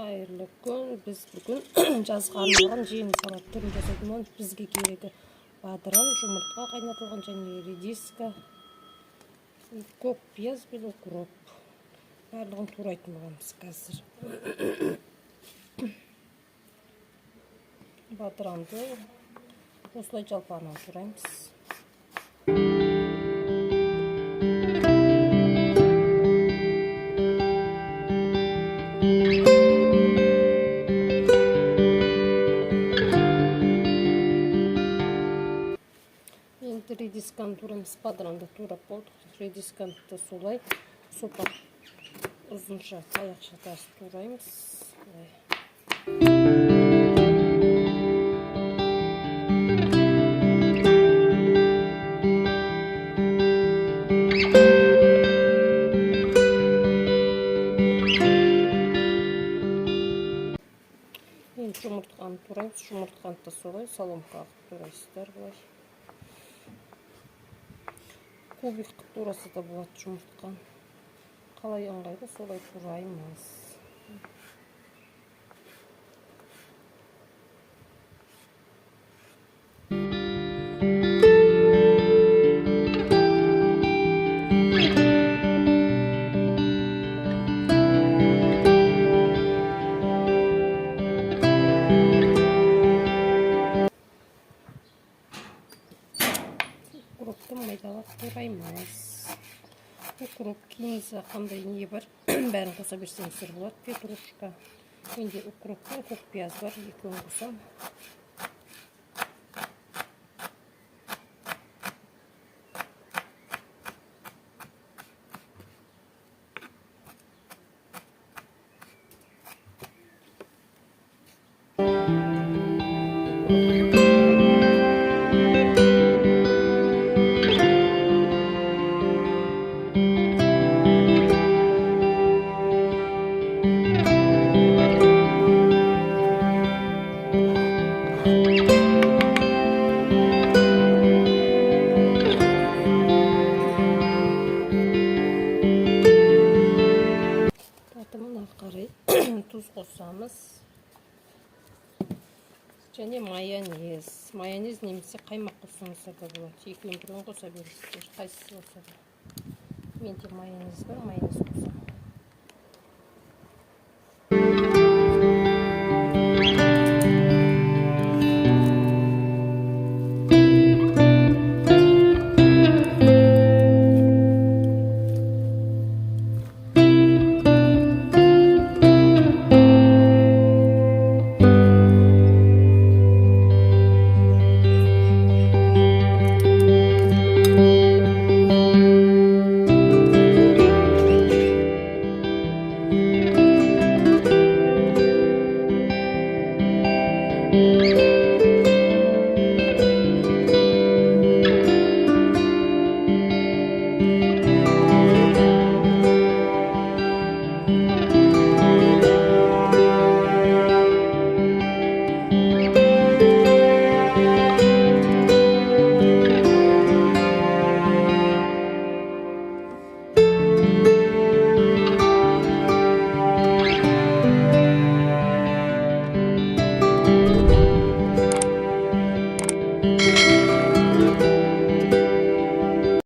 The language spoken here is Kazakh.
Қайырлы күн. Біз бүгін жазға арналған жеңіл салат түрін жасайтын боламыз. Бізге керегі бадыран, жұмыртқа қайнатылған және редиска, көк пияз бен укроп. Барлығын турайтын боламыз қазір. Бадыранды осылай жалпағынан тураймыз. Енді редисканы тураймыз. Бадыранды турап болдық. Редисканы да солай сопақ ұзынша таяқша тасып тураймыз. Енді жұмыртқаны тураймыз. Жұмыртқаны да солай соломка қылып турайсыздар былай. Кубик қылып тураса да болады жұмыртқаны. Қалай ыңғайлы солай тураймыз. Укропты майдалап тураймыз. Укроп кейінгі қандай не бар, бәрін қоса берсеңіздер болады. Петрушка, менде укроп пен көк пияз бар, екеуін қосам. Татымына қарай тұз қосамыз. Және майонез. Майонез немесе қаймақ қосыңыздар да болады. Екеуін бірін қоса бересіздер. Қайсысы болса да. Менде майонез бар, майонез қосам.